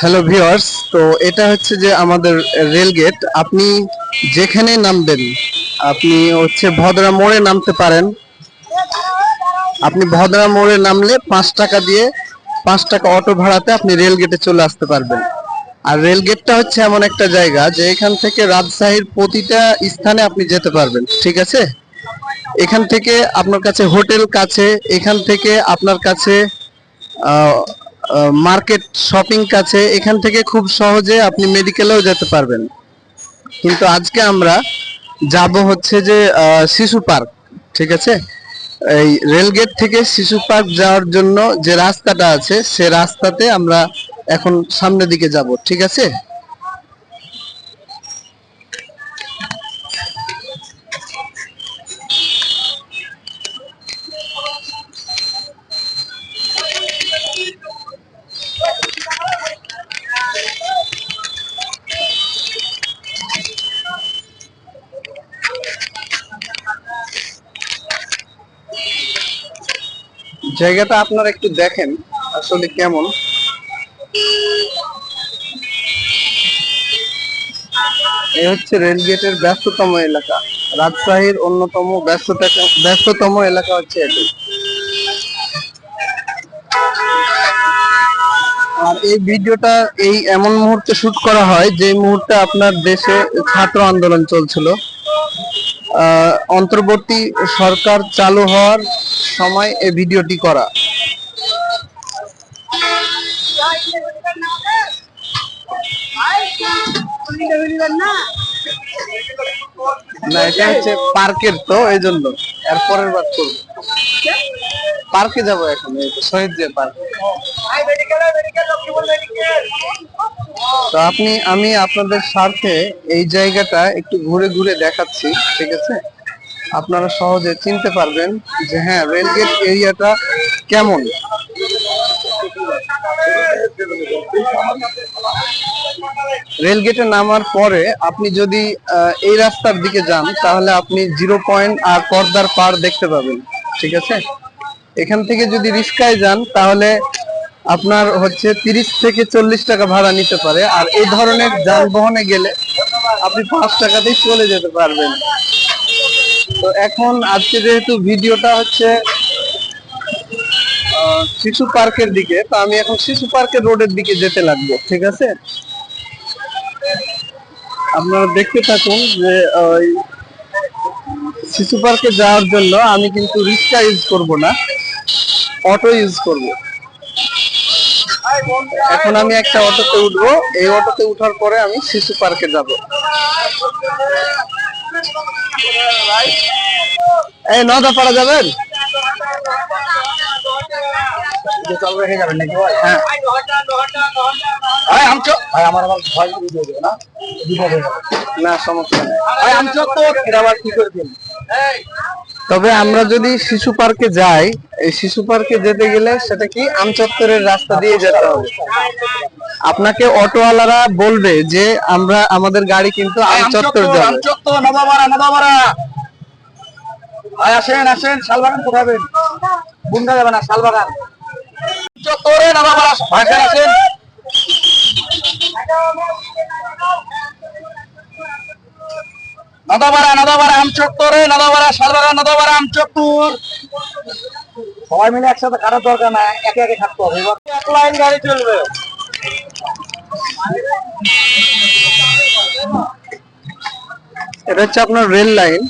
Hello viewers, তো এটা হচ্ছে যে আমাদের রেল গেট। আপনি যেখানে নামবেন, আপনি হচ্ছে ভদ্রা মোড়ে নামতে পারেন। আপনি ভদ্রা মোড়ে নামলে 5 টাকা দিয়ে 5 টাকা অটো ভাড়াতে আপনি রেল গেটে চলে আসতে পারবেন। আর রেল গেটটা হচ্ছে এমন একটা জায়গা যে এখান থেকে রাজশাহীর প্রতিটা স্থানে আপনি যেতে পারবেন, ঠিক আছে। এখান থেকে আপনার কাছে হোটেল কাছে, এখান থেকে আপনার কাছে মার্কেট শপিং কাছে, এখান থেকে খুব সহজে আপনি মেডিকেলেও যেতে পারবেন। কিন্তু আজকে আমরা যাব হচ্ছে যে শিশু পার্ক, ঠিক আছে। এই রেলগেট থেকে শিশু পার্ক যাওয়ার জন্য যে রাস্তাটা আছে সে রাস্তাতে আমরা এখন সামনের দিকে যাব, ঠিক আছে। জায়গাটা আপনারা একটু দেখেন আসলে কেমন। এই হচ্ছে রেলগেটের ব্যস্ততম এলাকা, রাজশাহীর অন্যতম ব্যস্ততম এলাকা হচ্ছে এটি। আর এই ভিডিওটা এই এমন মুহূর্তে শুট করা হয় যে মুহূর্তে আপনার দেশে ছাত্র আন্দোলন চলছিল। অন্তর্বর্তী সরকার চালু হওয়ার সময় এই ভিডিওটি করা। না, এটা হচ্ছে পার্কের, তো এই জন্য এরপরের বার করবো। পার্কে যাবো এখন, এই তো শহীদ জিয়া পার্ক। তো আমি আপনাদের স্বার্থে এই জায়গাটা একটু ঘুরে ঘুরে দেখাচ্ছি, ঠিক আছে। আপনারা সহজে চিনতে পারবেন যে হ্যাঁ রেলগেট এরিয়াটা কেমন। রেলগেটে নামার পরে আপনি যদি এই রাস্তার দিকে যান তাহলে আপনি 0 পয়েন্ট আর পর্দার পার দেখতে পাবেন, ঠিক আছে। এখান থেকে যদি রিক্সায় যান তাহলে আপনার হচ্ছে 30 থেকে 40 টাকা ভাড়া নিতে পারে। আর এই ধরনের যানবাহনে গেলে আপনি 5 টাকাতেই চলে যেতে পারবেন। তো এখন আজকে যেহেতু ভিডিওটা হচ্ছে শিশু পার্কের দিকে, তো আমি এখন শিশু পার্কের রোডের দিকে যেতে লাগবো, ঠিক আছে। আপনারা দেখতে থাকুন যে ওই শিশু পার্কে যাওয়ার জন্য আমি কিন্তু রিক্সা ইউজ করব না, অটো ইউজ করব। এখন আমি একটা অটোতে উঠবো, এই অটোতে উঠার পরে আমি শিশু পার্কে যাব। এই নদাপাড়া যাবেন? না সমস্যা নেই। তবে আমরা যদি শিশু পার্কে যাই, এই শিশু পার্কে যেতে গেলে সেটা কি আমচত্বরের রাস্তা দিয়ে যেতে হবে। আপনাকে অটোওয়ালারা বলবে যে আমাদের গাড়ি কিন্তু আমচত্বর যাবে। আসেন আসেন, শালবাগান কোথাবেন? বুন্ডা যাবে না, শালবাগান চত্বরে নবাপাড়া আসেন। নদাপাড়া আমচত্বরে, নদাপাড়া শালবাগান, নদাপাড়া আমচত্বর। সবাই মিলে একসাথে খাটার দরকার নাই, একে একে খাটতে হবে। এক লাইন গাড়ি চলবে। এটা হচ্ছে আপনার রেল লাইন।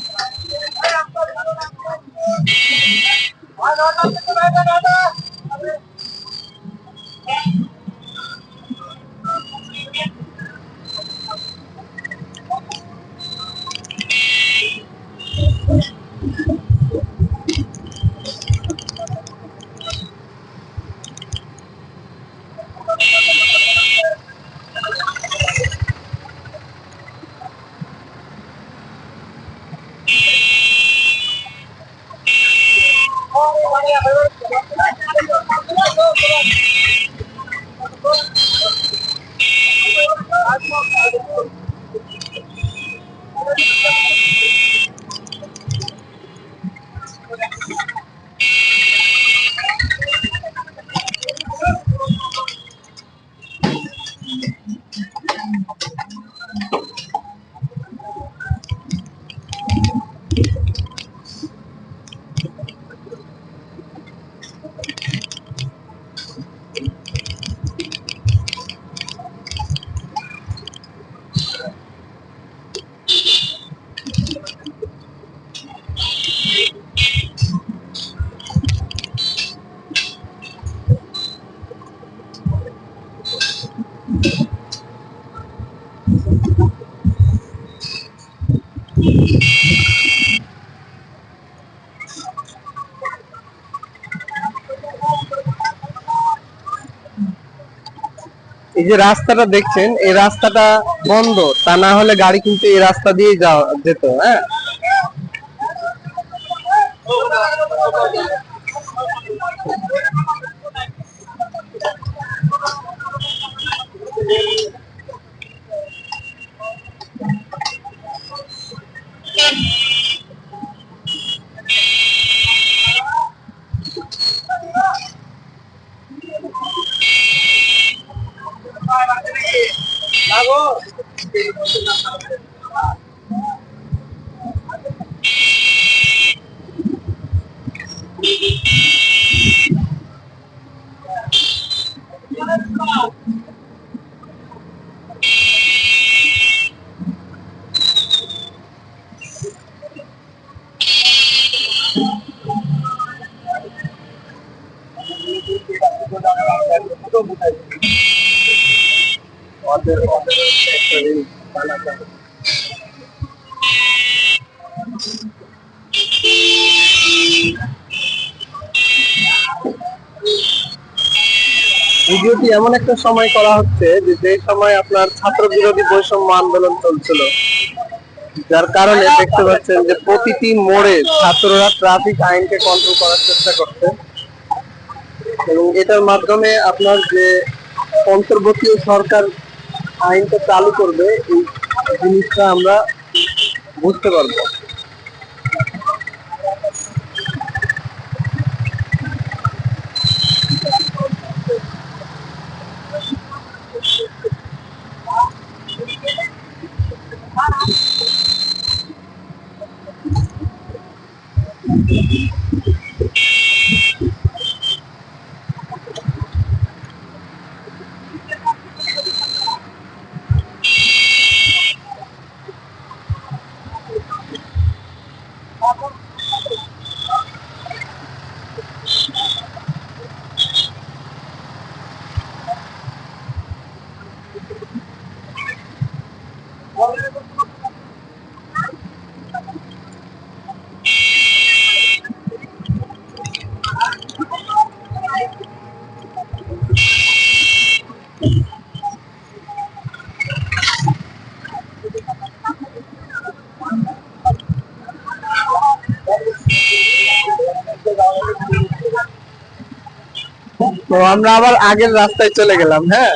এই যে রাস্তাটা দেখছেন, এই রাস্তাটা বন্ধ, তা না হলে গাড়ি কিন্তু এই রাস্তা দিয়ে যাওয়া যেত। হ্যাঁ, ভিডিওটি এমন একটা সময় করা হচ্ছে যে সময় আপনার ছাত্র বিরোধী বৈষম্য আন্দোলন চলছিল, যার কারণে দেখতে পাচ্ছেন যে প্রতিটি মোড়ে ছাত্ররা ট্রাফিক আইনকে কন্ট্রোল করার চেষ্টা করছে, এবং এটার মাধ্যমে আপনার যে অন্তর্বর্তী সরকার আইনটা চালু করবে, এই জিনিসটা আমরা বুঝতে পারবো। তো আমরা আবার আগের রাস্তায় চলে গেলাম। হ্যাঁ,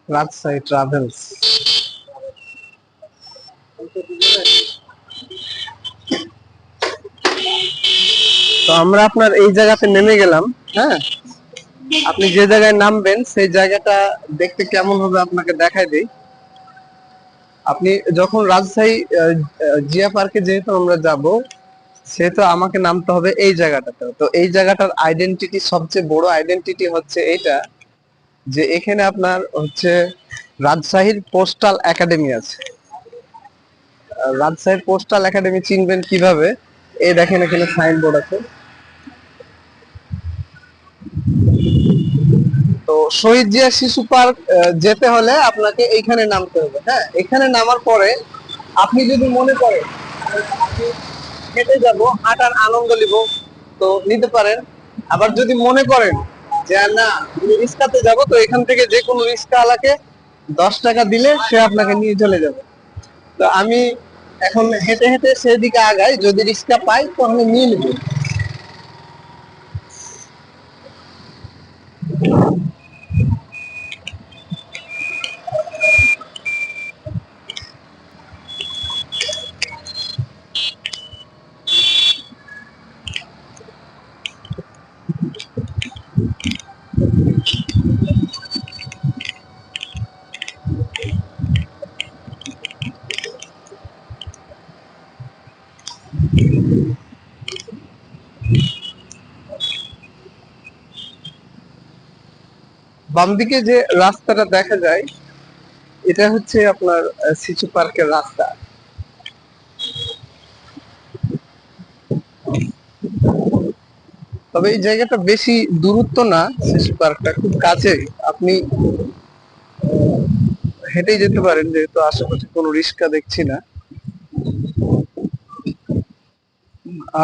রাজশাহী ট্রাভেলস। তো আমরা আপনার এই জায়গাতে নেমে গেলাম। হ্যাঁ, আপনি যে জায়গায় নামবেন সেই জায়গাটা দেখতে কেমন হবে আপনাকে দেখাই দেই। আপনি যখন রাজশাহী জিয়া পার্কে যেহেতু আমরা যাব, সেহেতু আমাকে নামতে হবে এই জায়গাটাতে। তো এই জায়গাটার আইডেন্টিটি, সবচেয়ে বড় আইডেন্টিটি হচ্ছে এইটা, যে এখানে আপনার হচ্ছে রাজশাহীর পোস্টাল একাডেমি আছে। রাজশাহীর পোস্টাল একাডেমি চিনবেন কিভাবে? এই দেখেন এখানে সাইনবোর্ড আছে। তো শহীদ জিয়া শিশু পার্ক যেতে হলে আপনাকে এইখানে নামতে হবে। হ্যাঁ, এখানে নামার পরে আপনি যদি মনে করেন আপনি হেঁটে যাব, হাঁটার আনন্দ নিব, তো নিতে পারেন। আবার যদি মনে করেন যে না আমি রিক্সাতে যাব, তো এখান থেকে যে কোনো রিক্সাওয়ালাকে 10 টাকা দিলে সে আপনাকে নিয়ে চলে যাবে। তো আমি এখন হেঁটে হেঁটে সেদিকে আগাই, যদি রিক্সা পাই তো আমি নিয়ে নিব। বাম দিকে যে রাস্তাটা দেখা যায়, এটা হচ্ছে আপনার শিশু পার্কের রাস্তা। তবে এই জায়গাটা বেশি দূরত্ব না, শিশু পার্কটা খুব কাছেই। আপনি হেঁটেই যেতে পারেন, যেহেতু আশেপাশে কোনো রিক্সা দেখছি না।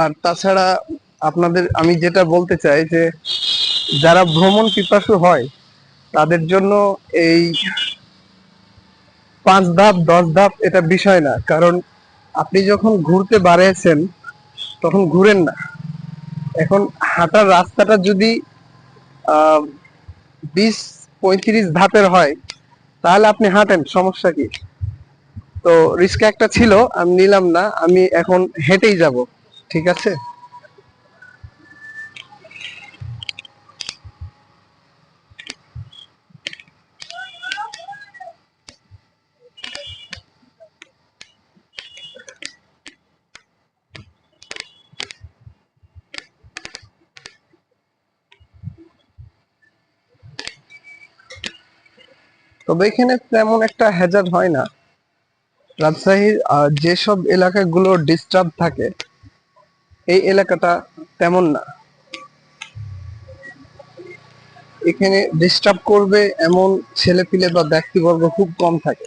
আর তাছাড়া আপনাদের আমি যেটা বলতে চাই যে যারা ভ্রমণ পিপাসু হয় তাদের জন্য এই 5 ধাপ 10 ধাপ এটা বিষয় না। কারণ আপনি যখন ঘুরতে বাড়িয়েছেন তখন ঘুরেন না। এখন হাঁটার রাস্তাটা যদি 20-35 ধাপের হয় তাহলে আপনি হাঁটেন, সমস্যা কি? তো রিস্ক একটা ছিল, আমি নিলাম না, আমি এখন হেঁটেই যাব। ঠিক আছে। তবে এখানে তেমন একটা হ্যাজার্ড হয় না। রাজশাহীর যেসব এলাকাগুলো ডিস্টার্ব থাকে এই এলাকাটা তেমন না। এখানে ডিস্টার্ব করবে এমন ছেলেপিলে বা ব্যক্তিবর্গ খুব কম থাকে।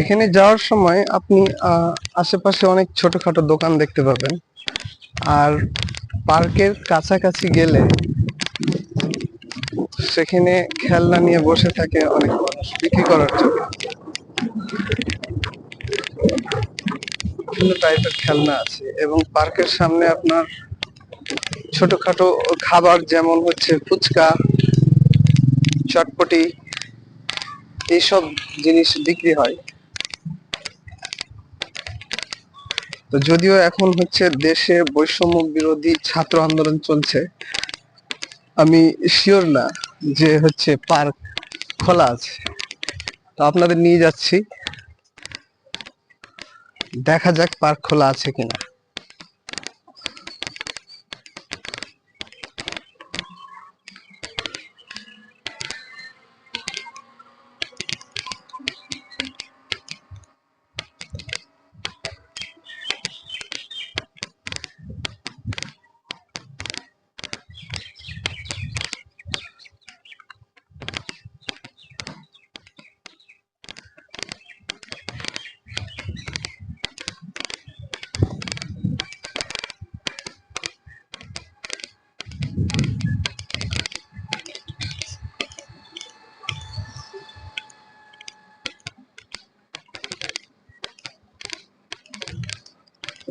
এখানে যাওয়ার সময় আপনি আশেপাশে অনেক ছোটখাটো দোকান দেখতে পাবেন। আর পার্কের কাছাকাছি গেলে সেখানে খেলনা নিয়ে বসে থাকে অনেক মানুষ বিক্রি করার জন্য। বিভিন্ন টাইপের খেলনা আছে এবং পার্কের সামনে আপনার ছোটখাটো খাবার যেমন হচ্ছে ফুচকা, চটপটি, এইসব জিনিস বিক্রি হয়। তো যদিও এখন হচ্ছে দেশে বৈষম্য বিরোধী ছাত্র আন্দোলন চলছে, আমি শিওর না যে হচ্ছে পার্ক খোলা আছে। তো আপনাদের নিয়ে যাচ্ছি, দেখা যাক পার্ক খোলা আছে কিনা।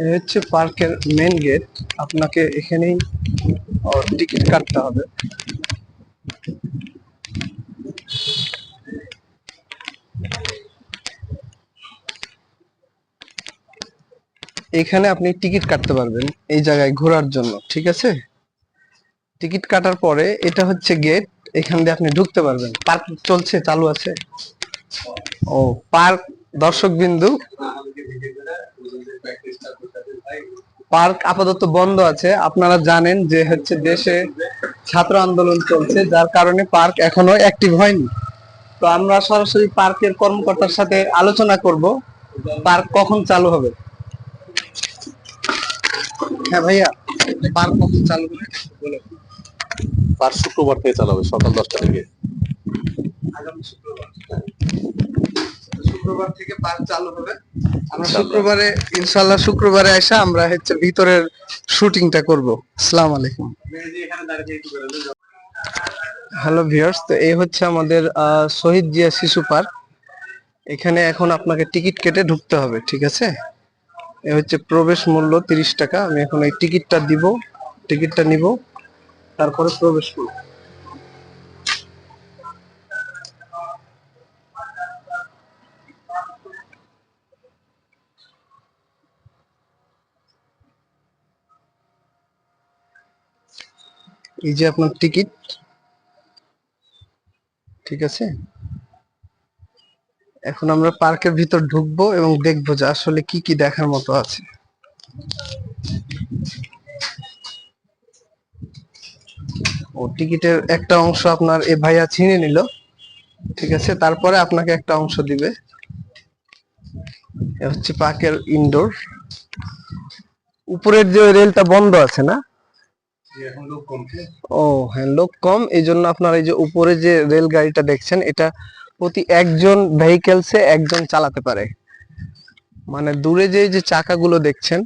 এই হচ্ছে পার্কের মেন গেট। আপনাকে এখানেই টিকিট কাটতে হবে। এখানে আপনি টিকিট কাটতে পারবেন এই জায়গায় ঘোরার জন্য, ঠিক আছে? টিকিট কাটার পরে এটা হচ্ছে গেট, এখান দিয়ে আপনি ঢুকতে পারবেন। পার্ক চলছে, চালু আছে। ও, পার্ক দর্শক বিন্দু, পার্ক আপাতত বন্ধ আছে। আপনারা জানেন যে হচ্ছে দেশে ছাত্র আন্দোলন চলছে, যার কারণে পার্ক এখনো অ্যাক্টিভ হয়নি। তো আমরা সরাসরি পার্কের কর্মকর্তার সাথে আলোচনা করব পার্ক কখন চালু হবে। হ্যাঁ ভাইয়া, পার্ক কখন চালু হবে বলো। পার শুক্রবার থেকে চালু হবে সকাল 10টা থেকে। আগামী শুক্রবার, শুক্রবার থেকে পার্ক চালু হবে। আমরা ইনশাআল্লাহ। শুক্রবারে ইনশাআল্লাহ শুক্রবারে এসে আমরা হচ্ছে ভিতরের শুটিংটা করব। আসসালামু আলাইকুম। হ্যালো ভিউয়ার্স, তো এই হচ্ছে আমাদের শহীদ জিয়া শিশু পার্ক। এখানে এখন আপনাকে টিকিট কেটে ঢুকতে হবে, ঠিক আছে? এ হচ্ছে প্রবেশ মূল্য 30 টাকা। আমি এখন এই টিকিটটা দিব, টিকিটটা নিব, তারপরে প্রবেশ করব। এই যে আপনার টিকিট, ঠিক আছে? এখন আমরা পার্কের ভিতর ঢুকবো এবং দেখবো যে আসলে কি কি দেখার মতো আছে। ও, টিকিটের একটা অংশ আপনার এ ভাইয়া ছিনে নিল, ঠিক আছে? তারপরে আপনাকে একটা অংশ দিবে। এ হচ্ছে পার্কের ইনডোর। উপরের যে রেলটা বন্ধ আছে না? ও হ্যাঁ, লোক কম, এই জন্য আপনার এই যে উপরে যে রেল গাড়িটা দেখছেন, এটা প্রতি একজন ভেহিকেলসে একজন চালাতে পারে। মানে দূরে যে যে চাকাগুলো দেখছেন,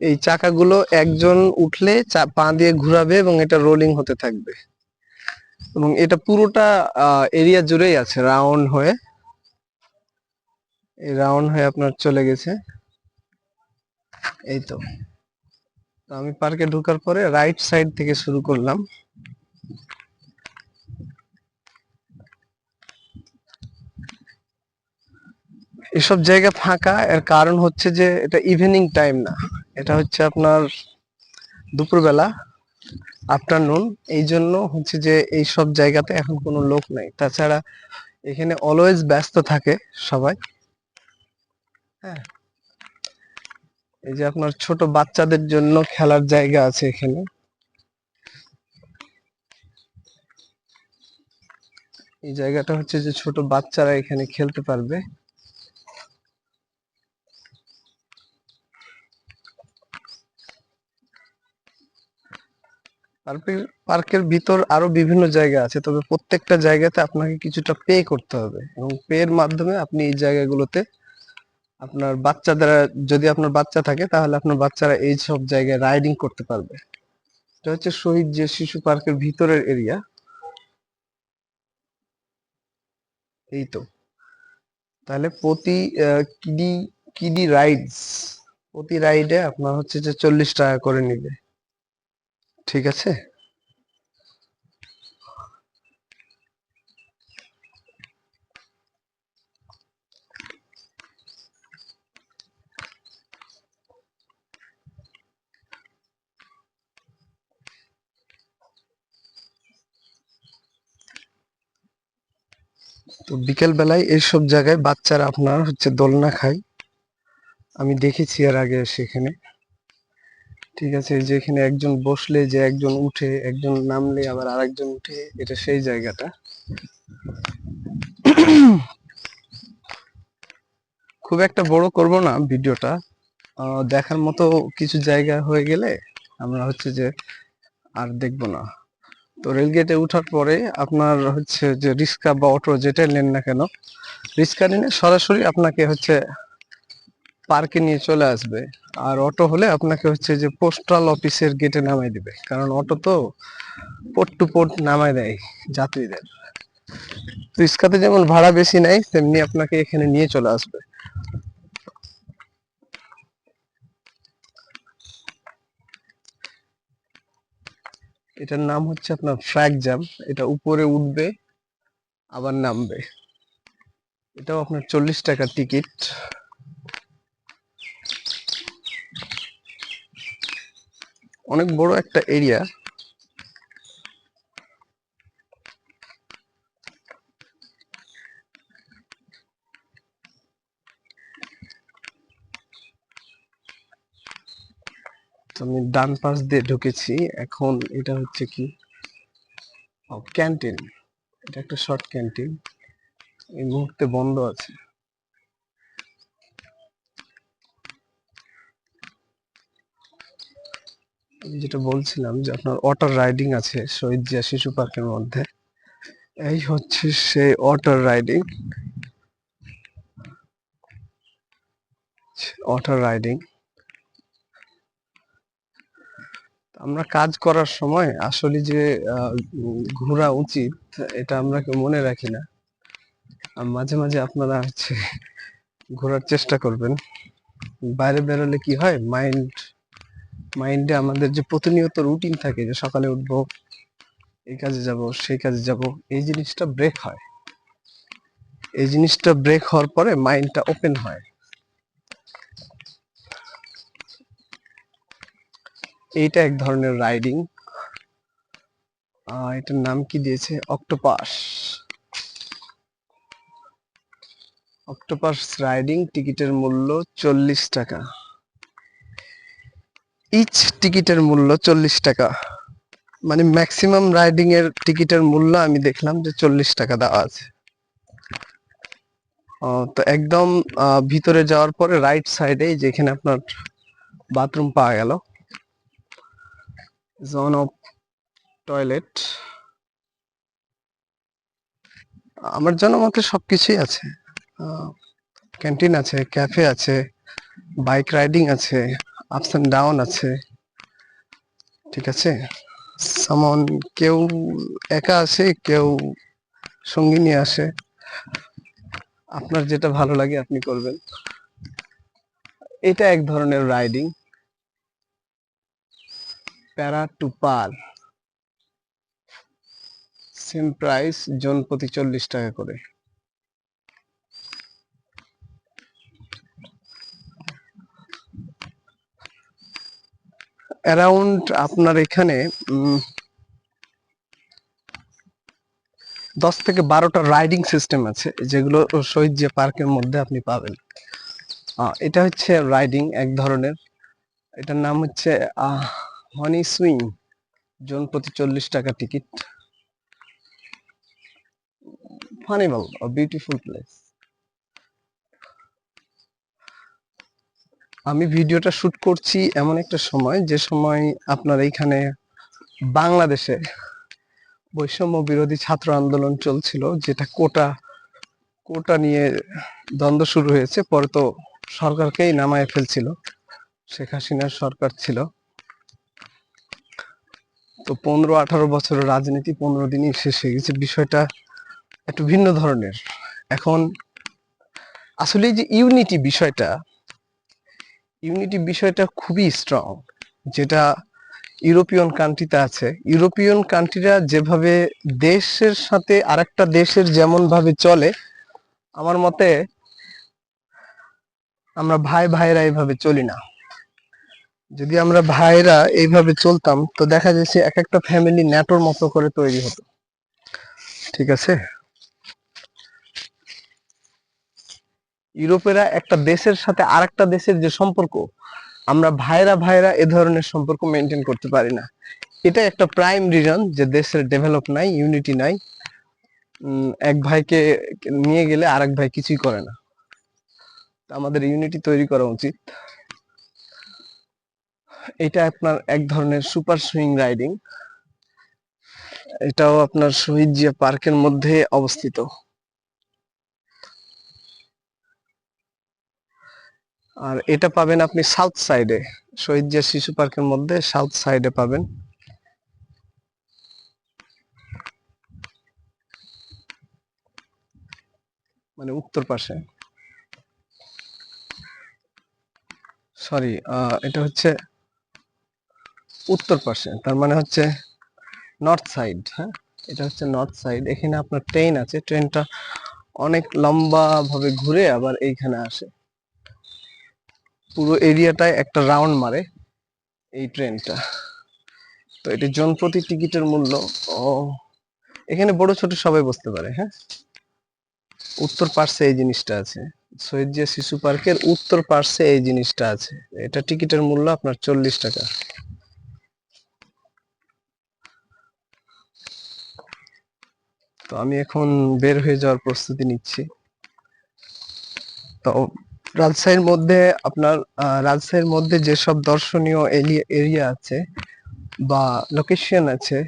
এই চাকাগুলো একজন উঠলে পা দিয়ে ঘুরাবে এবং এটা রোলিং হতে থাকবে। এবং এটা পুরোটা এরিয়া জুড়েই আছে, রাউন্ড হয়ে, এই রাউন্ড হয়ে আপনার চলে গেছে। এই তো তো আমি পার্কে ঢোকার পরে রাইট সাইড থেকে শুরু করলাম। এসব জায়গা ফাঁকা, এর কারণ হচ্ছে যে এটা ইভিনিং টাইম না, এটা হচ্ছে আপনার দুপুরবেলা, আফটারনুন। এই জন্য হচ্ছে যে এই সব জায়গাতে এখন কোনো লোক নাই। তাছাড়া এখানে অলওয়েজ ব্যস্ত থাকে সবাই। হ্যাঁ, এই যে আপনার ছোট বাচ্চাদের জন্য খেলার জায়গা আছে এখানে। এই জায়গাটা হচ্ছে যে ছোট বাচ্চারা এখানে খেলতে পারবে। পার্কের ভিতর আরো বিভিন্ন জায়গা আছে, তবে প্রত্যেকটা জায়গাতে আপনাকে কিছুটা পে করতে হবে, এবং পে এর মাধ্যমে আপনি এই জায়গাগুলোতে আপনার বাচ্চাদের, যদি আপনার বাচ্চা থাকে তাহলে আপনার বাচ্চারা এই সব জায়গায় রাইডিং করতে পারবে। এটা হচ্ছে শহীদ যে শিশু পার্কের ভিতরের এরিয়া। এই তো, তাহলে প্রতি কিডি কিডি রাইডস, প্রতি রাইডে আপনার হচ্ছে যে 40 টাকা করে নিবে। ঠিক আছে। তো বিকেল বেলায় এইসব জায়গায় বাচ্চারা আপনার হচ্ছে দোলনা খায়, আমি দেখেছি এর আগে সেখানে। ঠিক আছে, এই যে এখানে একজন বসলে যে একজন উঠে, একজন নামলে আবার আরেকজন উঠে, এটা সেই জায়গাটা। খুব একটা বড় করব না ভিডিওটা, দেখার মতো কিছু জায়গা হয়ে গেলে আমরা হচ্ছে যে আর দেখবো না। তো রেলগেটে উঠার পরে আপনার হচ্ছে যে রিক্সা বা অটো যেটা নেন না কেন, রিক্সা নিলে সরাসরি আপনাকে হচ্ছে পার্কে নিয়ে চলে আসবে, আর অটো হলে আপনাকে হচ্ছে যে পোস্টাল অফিসের গেটে নামাই দিবে, কারণ অটো তো পোর্ট টু পোর্ট নামাই দেয় যাত্রীদের। তো রিক্সাতে যেমন ভাড়া বেশি নেয়, তেমনি আপনাকে এখানে নিয়ে চলে আসবে। এটার নাম হচ্ছে আপনার ফ্ল্যাগ জ্যাম। এটা উপরে উঠবে আবার নামবে। এটাও আপনার 40 টাকা টিকিট। অনেক বড় একটা এরিয়া। তো আমি ডান পাশ দিয়ে ঢুকেছি। এখন এটা হচ্ছে কি, ক্যান্টিন। এটা একটা শর্ট ক্যান্টিন, এই মুহূর্তে বন্ধ আছে। আমি যেটা বলছিলাম যে আপনার ওয়াটার রাইডিং আছে শহীদ জিয়া শিশু পার্কের মধ্যে। এই হচ্ছে সেই ওয়াটার রাইডিং। ওয়াটার রাইডিং আমরা কাজ করার সময় আসলে যে ঘোরা উচিত, এটা আমরা কেউ মনে রাখি না। আর মাঝে মাঝে আপনারা হচ্ছে ঘোরার চেষ্টা করবেন। বাইরে বেরোলে কি হয়, মাইন্ডে আমাদের যে প্রতিনিয়ত রুটিন থাকে, যে সকালে উঠবো, এই কাজে যাব, সেই কাজে যাব, এই জিনিসটা ব্রেক হয়। এই জিনিসটা ব্রেক হওয়ার পরে মাইন্ডটা ওপেন হয়। এইটা এক ধরনের রাইডিং। এটার নাম কি দিয়েছে, অক্টোপাস। অক্টোপাস রাইডিং, টিকিটের মূল্য 40 টাকা। ইচ টিকিটের মূল্য 40 টাকা। মানে ম্যাক্সিমাম রাইডিং এর টিকিটের মূল্য আমি দেখলাম যে 40 টাকা দেওয়া আছে। তো একদম ভিতরে যাওয়ার পরে রাইট সাইডে যেখানে আপনার বাথরুম পাওয়া গেল, জোন অফ টয়লেট, আমার জানা মতে সবকিছুই আছে। ক্যান্টিন আছে, ক্যাফে আছে, বাইক রাইডিং আছে, আপস এন্ড ডাউন আছে। ঠিক আছে, সামন কেউ একা আসে, কেউ সঙ্গী নিয়ে আসে, আপনার যেটা ভালো লাগে আপনি করবেন। এটা এক ধরনের রাইডিং। প্যারা টু পার, সেম প্রাইস, জন প্রতি 40 টাকা করে। অ্যারাউন্ড আপনার এখানে 10 থেকে 12টা রাইডিং সিস্টেম আছে, যেগুলো শহীদ জিয়া পার্কের মধ্যে আপনি পাবেন। এটা হচ্ছে রাইডিং এক ধরনের, এটার নাম হচ্ছে হনি সুইং, জন প্রতি 40 টাকা টিকিট। ফানিভাল, beautiful place. আমি ভিডিওটা শুট করছি এমন একটা সময়, যে সময় আপনার এইখানে বাংলাদেশে বৈষম্য বিরোধী ছাত্র আন্দোলন চলছিল, যেটা কোটা নিয়ে দ্বন্দ্ব শুরু হয়েছে, পরে তো সরকারকেই নামায় ফেলছিল, শেখ হাসিনার সরকার ছিল। তো 15-18 বছরের রাজনীতি 15 দিনই শেষ হয়ে গেছে। বিষয়টা একটু ভিন্ন ধরনের এখন। আসলে যে ইউনিটি বিষয়টা খুবই স্ট্রং, যেটা ইউরোপিয়ান কান্ট্রিতে আছে। ইউরোপিয়ান কান্ট্রিরা যেভাবে দেশের সাথে আরেকটা দেশের যেমন ভাবে চলে, আমার মতে আমরা ভাইরা এইভাবে চলি না। যদি আমরা ভাইরা এইভাবে চলতাম, তো দেখা যাচ্ছে এক একটা ফ্যামিলি ন্যাটোর মতো করে তৈরি হতো। ঠিক আছে, ইউরোপেরা একটা দেশের সাথে আরেকটা দেশের যে সম্পর্ক, আমরা ভাইরা এ ধরনের সম্পর্ক মেনটেন করতে পারি না। এটা একটা প্রাইম রিজন যে দেশের ডেভেলপ নাই, ইউনিটি নাই। এক ভাইকে নিয়ে গেলে আরেক ভাই কিছুই করে না। আমাদের ইউনিটি তৈরি করা উচিত। এটা আপনার এক ধরনের সুপার সুইং রাইডিং, এটাও আপনার শহীদ জিয়া পার্কের মধ্যে অবস্থিত। আর এটা পাবেন আপনি সাউথ সাইডে, শহীদ জিয়া শিশু পার্কের মধ্যে সাউথ সাইডে পাবেন। মানে উত্তর পাশে, সরি, এটা হচ্ছে উত্তর পাশে, তার মানে হচ্ছে নর্থ সাইড। হ্যাঁ, এটা হচ্ছে নর্থ সাইড। এখানে আপনার ট্রেন আছে, ট্রেনটা অনেক লম্বা ভাবে ঘুরে আবার এইখানে আসে, পুরো এরিয়াটায় একটা রাউন্ড মারে এই ট্রেনটা। তো এটা জন প্রতি টিকিটের মূল্য, এখানে বড় ছোট সবাই বসতে পারে। হ্যাঁ, উত্তর পার্শ্বে এই জিনিসটা আছে, শহীদ জিয়া শিশু পার্কের উত্তর পার্শ্বে এই জিনিসটা আছে। এটা টিকিটের মূল্য আপনার 40 টাকা। তো আমি এখন বের হয়ে যাওয়ার প্রস্তুতি নিচ্ছি। তো রাজশাহীর মধ্যে যেসব দর্শনীয় এরিয়া আছে বা লোকেশন আছে,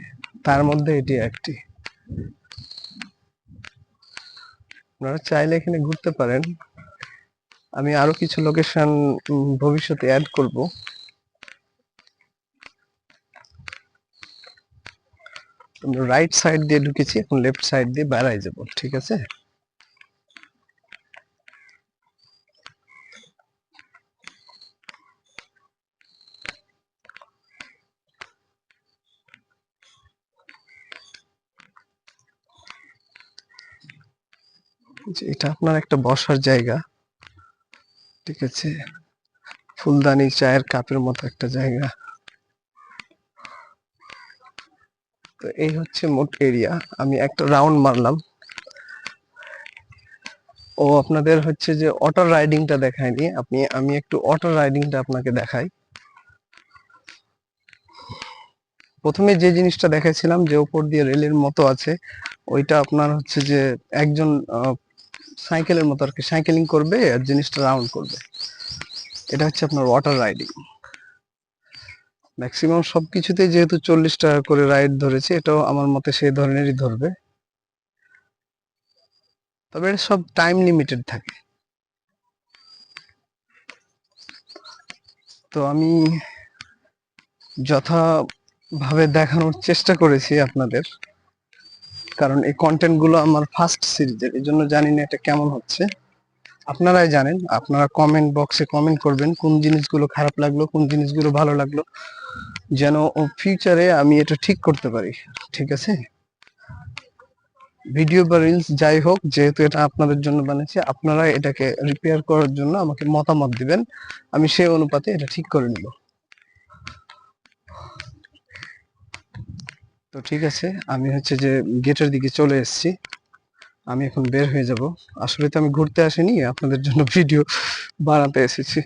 তার মধ্যে এটি একটি। আপনারা চাইলে এখানে ঘুরতে পারেন। আমি আরো কিছু লোকেশন ভবিষ্যতে অ্যাড করব। রাইট সাইড দিয়ে ঢুকেছি, এখন লেফট সাইড দিয়ে বেড়াই যাব। ঠিক আছে, এটা আপনার একটা বসার জায়গা। ঠিক আছে, ফুলদানি চায়ের কাপের মতো একটা জায়গা। তো এই হচ্ছে মোট এরিয়া। আমি একটা রাউন্ড মারলাম। আপনাদের হচ্ছে যে অটো রাইডিংটা দেখায়নি, আমি একটু অটো রাইডিংটা আপনাকে দেখাই। প্রথমে যে জিনিসটা দেখাইছিলাম, যে উপর দিয়ে রেলের মতো আছে, ওইটা আপনার হচ্ছে যে একজন সাইকেলের মতো আর কি, সাইকেলিং করবে আর জিনিসটা রাউন্ড করবে। এটা হচ্ছে আপনার ওয়াটার রাইডিং। ম্যাক্সিমাম সবকিছুতে যেহেতু 40 টাকা করে রাইড ধরেছে, এটাও আমার মতে সেই ধরনেরই ধরবে, তবে এটা সব টাইম লিমিটেড থাকে। তো আমি যথাভাবে দেখানোর চেষ্টা করেছি আপনাদের, কারণ এই কন্টেন্ট গুলো আমার ফার্স্ট সিরিজের, এই জন্য জানি না এটা কেমন হচ্ছে। আপনারাই জানেন, আপনারা কমেন্ট বক্সে কমেন্ট করবেন কোন জিনিসগুলো খারাপ লাগলো, কোন জিনিসগুলো ভালো লাগলো। যেন ফিউচারে আমি এটা ঠিক করতে পারি। ঠিক আছে, ভিডিও বা রিলস যাই হোক, যেহেতু এটা আপনাদের জন্য বানিয়েছি, আপনারা এটাকে রিপেয়ার করার জন্য আমাকে মতামত দিবেন, আমি সেই অনুপাতে এটা ঠিক করে নিব। তো ঠিক আছে, আমি হচ্ছে যে গেটের দিকে চলে এসেছি, আমি এখন বের হয়ে যাব। আসলে তো আমি ঘুরতে আসিনি, আপনাদের জন্য ভিডিও বানাতে এসেছি।